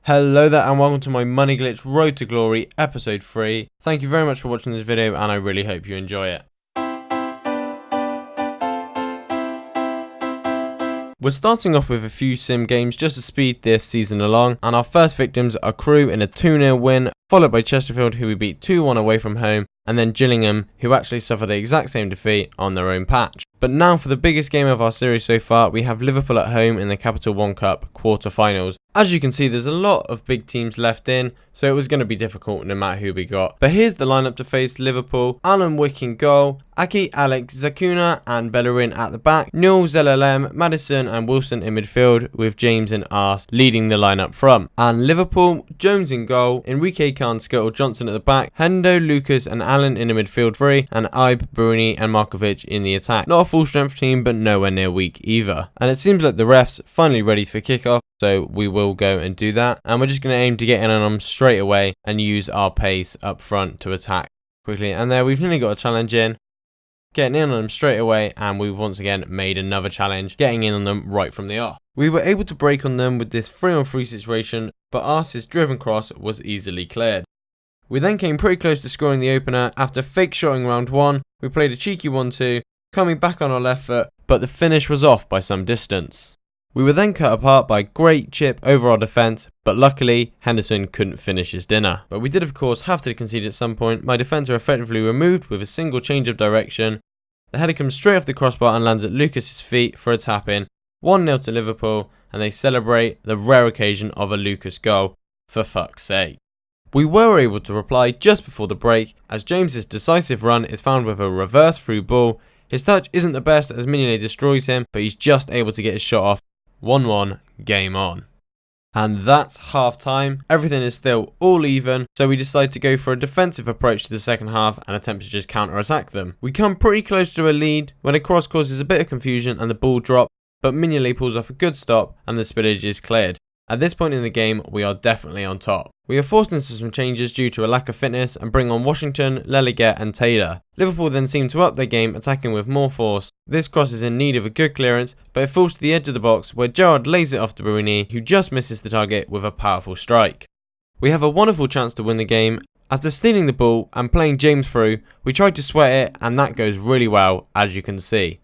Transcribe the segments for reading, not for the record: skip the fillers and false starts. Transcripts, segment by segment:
Hello there and welcome to my Money Glitch Road to Glory episode 3. Thank you very much for watching this video and I really hope you enjoy it. We're starting off with a few sim games just to speed this season along, and our first victims are Crew in a 2-0 win, followed by Chesterfield who we beat 2-1 away from home, and then Gillingham who actually suffer the exact same defeat on their own patch. But now for the biggest game of our series so far, we have Liverpool at home in the Capital One Cup quarter-finals. As you can see, there's a lot of big teams left in, so it was going to be difficult no matter who we got. But here's the lineup to face Liverpool: Alan Wick in goal, Aki, Alex, Zakuna and Bellerin at the back, Newell, ZLM, Madison and Wilson in midfield, with James and Ars leading the lineup from. And Liverpool, Jones in goal, Enrique, Khan, Skirtle, Johnson at the back, Hendo, Lucas and Allen in the midfield three, and Ibe, Bruni and Markovic in the attack. Not a full strength team, but nowhere near weak either. And it seems like the refs finally ready for kickoff, so we will go and do that. And we're just going to aim to get in on them straight away and use our pace up front to attack quickly. And there we've nearly got a challenge in. Getting in on them straight away, and we've once again made another challenge, getting in on them right from the off. We were able to break on them with this 3-on-3 situation, but Ars's driven cross was easily cleared. We then came pretty close to scoring the opener. After fake shotting round 1, we played a cheeky 1-2, coming back on our left foot, but the finish was off by some distance. We were then cut apart by a great chip over our defence, but luckily Henderson couldn't finish his dinner. But we did of course have to concede at some point. My defender effectively removed with a single change of direction. The header comes straight off the crossbar and lands at Lucas's feet for a tap in. 1-0 to Liverpool, and they celebrate the rare occasion of a Lucas goal, for fuck's sake. We were able to reply just before the break, as James's decisive run is found with a reverse through ball. His touch isn't the best as Mignolet destroys him, but he's just able to get his shot off. 1-1, game on. And that's half time. Everything is still all even, so we decide to go for a defensive approach to the second half and attempt to just counter-attack them. We come pretty close to a lead when a cross causes a bit of confusion and the ball drops, but Mignolet pulls off a good stop and the spillage is cleared. At this point in the game, we are definitely on top. We are forced into some changes due to a lack of fitness and bring on Washington, Leliget and Taylor. Liverpool then seem to up their game, attacking with more force. This cross is in need of a good clearance, but it falls to the edge of the box where Gerrard lays it off to Bruni, who just misses the target with a powerful strike. We have a wonderful chance to win the game. After stealing the ball and playing James through, we tried to sweat it and that goes really well, as you can see.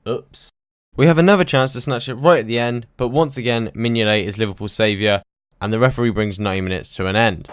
Oops. We have another chance to snatch it right at the end, but once again Mignolet is Liverpool's saviour and the referee brings 90 minutes to an end.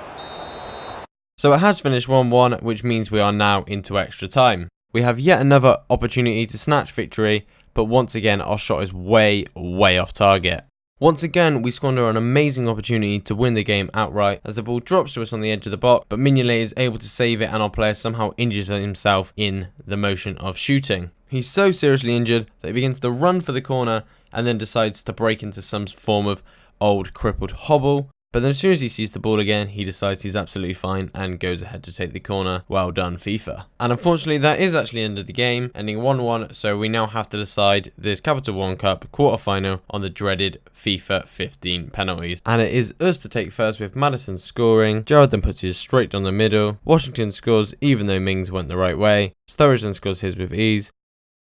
So it has finished 1-1, which means we are now into extra time. We have yet another opportunity to snatch victory, but once again our shot is way off target. Once again we squander an amazing opportunity to win the game outright as the ball drops to us on the edge of the box, but Mignolet is able to save it and our player somehow injures himself in the motion of shooting. He's so seriously injured that he begins to run for the corner and then decides to break into some form of old crippled hobble. But then as soon as he sees the ball again, he decides he's absolutely fine and goes ahead to take the corner. Well done, FIFA. And unfortunately, that is actually the end of the game, ending 1-1. So we now have to decide this Capital One Cup quarter-final on the dreaded FIFA 15 penalties. And it is us to take first with Madison scoring. Gerrard then puts his straight down the middle. Washington scores even though Mings went the right way. Sturridge then scores his with ease.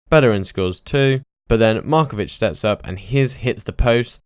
Bellerin scores 2, but then Markovic steps up and his hits the post.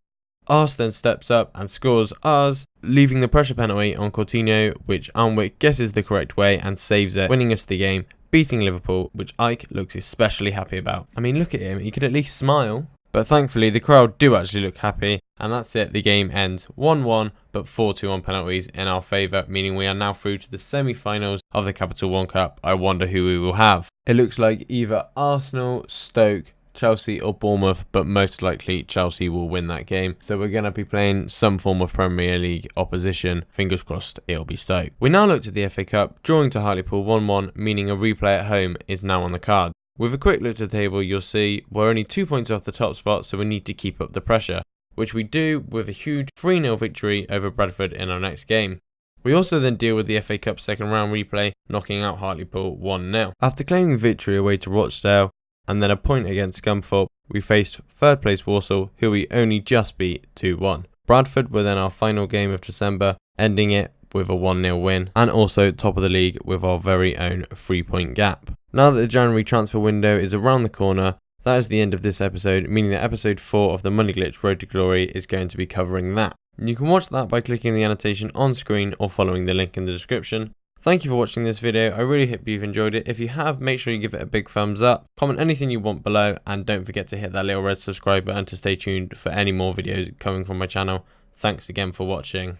Ars then steps up and scores ours, leaving the pressure penalty on Coutinho, which Alnwick guesses the correct way and saves it, winning us the game, beating Liverpool, which Ike looks especially happy about. I mean, look at him, he could at least smile. But thankfully the crowd do actually look happy, and that's it, the game ends 1-1, but 4-2 on penalties in our favour, meaning we are now through to the semi-finals of the Capital One Cup. I wonder who we will have. It looks like either Arsenal, Stoke, Chelsea or Bournemouth, but most likely Chelsea will win that game. So we're going to be playing some form of Premier League opposition. Fingers crossed it'll be Stoke. We now look to the FA Cup, drawing to Hartlepool 1-1, meaning a replay at home is now on the card. With a quick look to the table, you'll see we're only 2 points off the top spot, so we need to keep up the pressure, which we do with a huge 3-0 victory over Bradford in our next game. We also then deal with the FA Cup second round replay, knocking out Hartlepool 1-0. After claiming victory away to Rochdale, and then a point against Scunthorpe, we faced third place Walsall, who we only just beat 2-1. Bradford were then our final game of December, ending it with a 1-0 win, and also top of the league with our very own 3-point gap. Now that the January transfer window is around the corner, that is the end of this episode, meaning that episode 4 of the Money Glitch Road to Glory is going to be covering that. You can watch that by clicking the annotation on screen or following the link in the description. Thank you for watching this video. I really hope you've enjoyed it. If you have, make sure you give it a big thumbs up, comment anything you want below, and don't forget to hit that little red subscribe button to stay tuned for any more videos coming from my channel. Thanks again for watching.